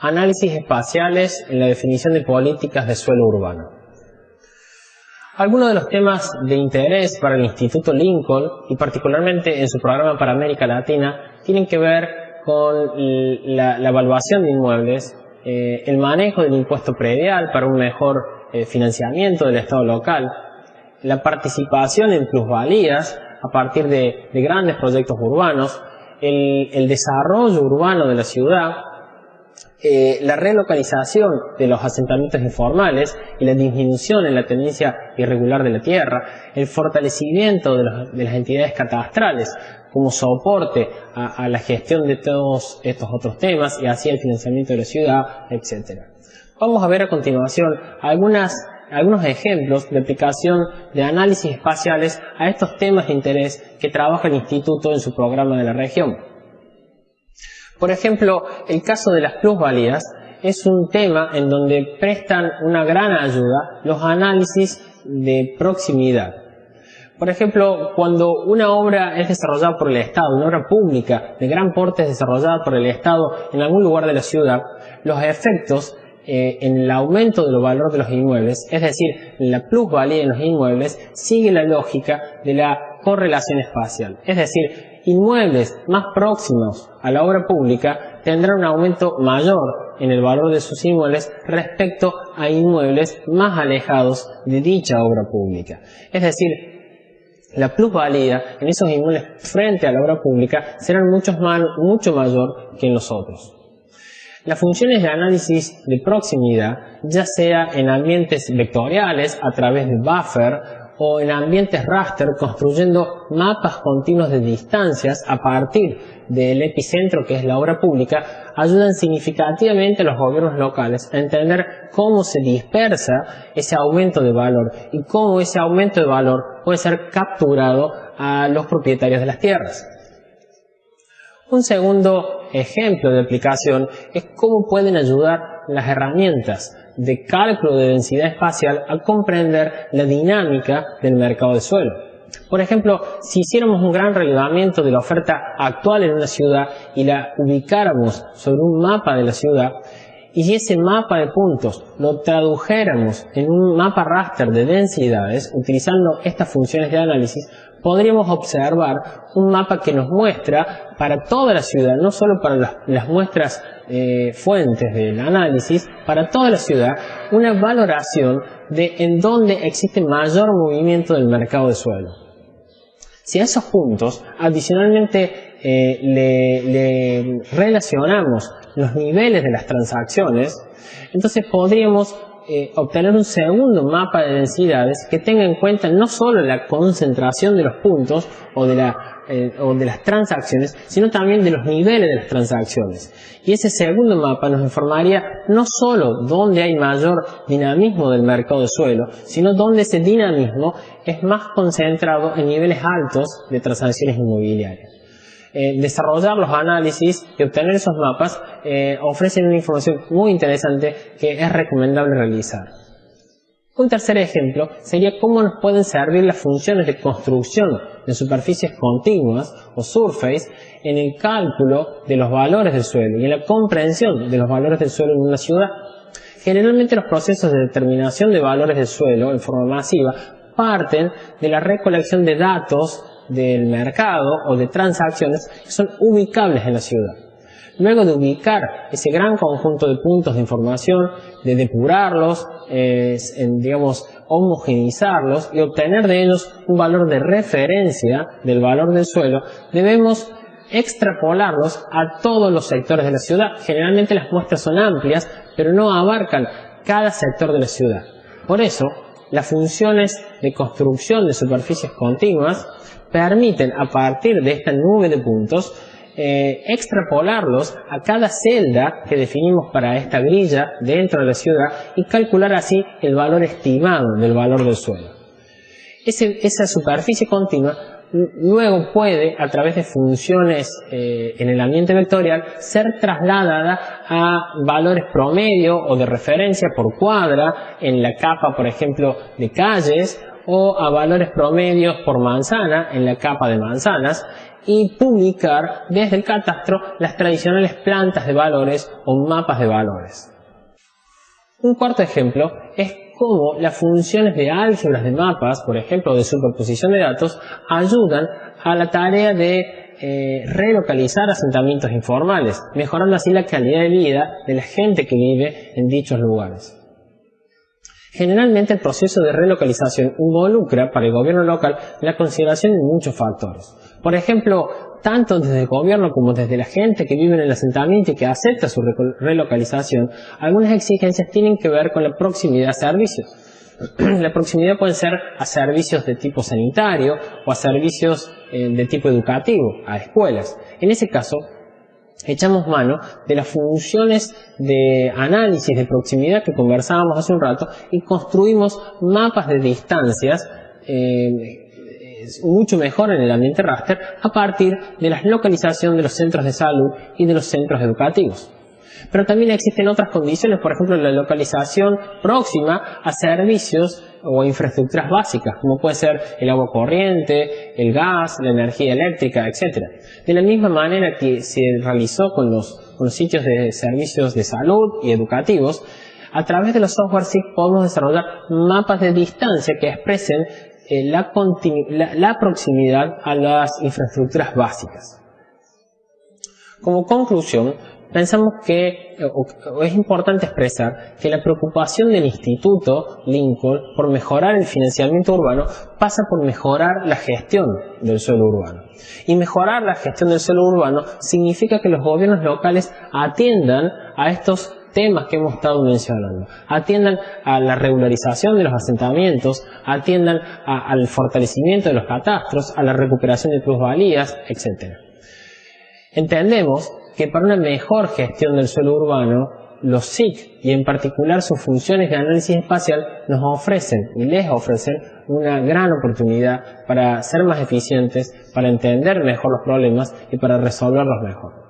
Análisis espaciales en la definición de políticas de suelo urbano. Algunos de los temas de interés para el Instituto Lincoln, y particularmente en su programa para América Latina, tienen que ver con la evaluación de inmuebles, el manejo del impuesto predial para un mejor financiamiento del Estado local, la participación en plusvalías a partir de grandes proyectos urbanos, el desarrollo urbano de la ciudad, la relocalización de los asentamientos informales y la disminución en la tendencia irregular de la tierra, el fortalecimiento de las entidades catastrales como soporte a la gestión de todos estos otros temas y así el financiamiento de la ciudad, etc. Vamos a ver a continuación algunos ejemplos de aplicación de análisis espaciales a estos temas de interés que trabaja el Instituto en su programa de la región. Por ejemplo, el caso de las plusvalías es un tema en donde prestan una gran ayuda los análisis de proximidad. Por ejemplo, cuando una obra es desarrollada por el Estado, una obra pública de gran porte es desarrollada por el Estado en algún lugar de la ciudad, los efectos en el aumento de los valores de los inmuebles, es decir, la plusvalía en los inmuebles, sigue la lógica de la correlación espacial. Es decir, inmuebles más próximos a la obra pública tendrán un aumento mayor en el valor de sus inmuebles respecto a inmuebles más alejados de dicha obra pública. Es decir, la plusvalía en esos inmuebles frente a la obra pública será mucho mayor que en los otros. Las funciones de análisis de proximidad, ya sea en ambientes vectoriales a través de buffer o en ambientes raster construyendo mapas continuos de distancias a partir del epicentro que es la obra pública, ayudan significativamente a los gobiernos locales a entender cómo se dispersa ese aumento de valor y cómo ese aumento de valor puede ser capturado a los propietarios de las tierras. Un segundo ejemplo de aplicación es cómo pueden ayudar las herramientas de cálculo de densidad espacial a comprender la dinámica del mercado de suelo. Por ejemplo, si hiciéramos un gran relevamiento de la oferta actual en una ciudad y la ubicáramos sobre un mapa de la ciudad, y si ese mapa de puntos lo tradujéramos en un mapa raster de densidades, utilizando estas funciones de análisis, podríamos observar un mapa que nos muestra para toda la ciudad, no solo para las muestras fuentes del análisis, para toda la ciudad, una valoración de en dónde existe mayor movimiento del mercado de suelo. Si a esos puntos adicionalmente le relacionamos los niveles de las transacciones, entonces podríamos obtener un segundo mapa de densidades que tenga en cuenta no solo la concentración de los puntos o de las transacciones, sino también de los niveles de las transacciones. Y ese segundo mapa nos informaría no solo dónde hay mayor dinamismo del mercado de suelo, sino dónde ese dinamismo es más concentrado en niveles altos de transacciones inmobiliarias. Desarrollar los análisis y obtener esos mapas ofrecen una información muy interesante que es recomendable realizar. Un tercer ejemplo sería cómo nos pueden servir las funciones de construcción de superficies continuas o surface en el cálculo de los valores del suelo y en la comprensión de los valores del suelo en una ciudad. Generalmente los procesos de determinación de valores del suelo en forma masiva parten de la recolección de datos del mercado o de transacciones que son ubicables en la ciudad. Luego de ubicar ese gran conjunto de puntos de información, de depurarlos, homogeneizarlos y obtener de ellos un valor de referencia del valor del suelo, debemos extrapolarlos a todos los sectores de la ciudad. Generalmente las muestras son amplias, pero no abarcan cada sector de la ciudad. Por eso, las funciones de construcción de superficies continuas permiten, a partir de esta nube de puntos, extrapolarlos a cada celda que definimos para esta grilla dentro de la ciudad y calcular así el valor estimado del valor del suelo. Esa superficie continua luego puede, a través de funciones en el ambiente vectorial, ser trasladada a valores promedio o de referencia por cuadra en la capa, por ejemplo, de calles o a valores promedios por manzana en la capa de manzanas y publicar desde el catastro las tradicionales plantas de valores o mapas de valores. Un cuarto ejemplo es cómo las funciones de álgebras de mapas, por ejemplo, de superposición de datos, ayudan a la tarea de relocalizar asentamientos informales, mejorando así la calidad de vida de la gente que vive en dichos lugares. Generalmente el proceso de relocalización involucra para el gobierno local la consideración de muchos factores. Por ejemplo, tanto desde el gobierno como desde la gente que vive en el asentamiento y que acepta su relocalización, algunas exigencias tienen que ver con la proximidad a servicios. La proximidad puede ser a servicios de tipo sanitario o a servicios de tipo educativo, a escuelas. En ese caso, echamos mano de las funciones de análisis de proximidad que conversábamos hace un rato y construimos mapas de distancias mucho mejor en el ambiente raster a partir de la localización de los centros de salud y de los centros educativos. Pero también existen otras condiciones, por ejemplo la localización próxima a servicios o infraestructuras básicas, como puede ser el agua corriente, el gas, la energía eléctrica, etc. De la misma manera que se realizó con los sitios de servicios de salud y educativos, a través de los software SIG podemos desarrollar mapas de distancia que expresen la proximidad a las infraestructuras básicas. Como conclusión, pensamos que es importante expresar que la preocupación del Instituto Lincoln por mejorar el financiamiento urbano pasa por mejorar la gestión del suelo urbano. Y mejorar la gestión del suelo urbano significa que los gobiernos locales atiendan a estos temas que hemos estado mencionando, atiendan a la regularización de los asentamientos, atiendan al fortalecimiento de los catastros, a la recuperación de plusvalías, etc. Entendemos que para una mejor gestión del suelo urbano, los SIG y en particular sus funciones de análisis espacial nos ofrecen y les ofrecen una gran oportunidad para ser más eficientes, para entender mejor los problemas y para resolverlos mejor.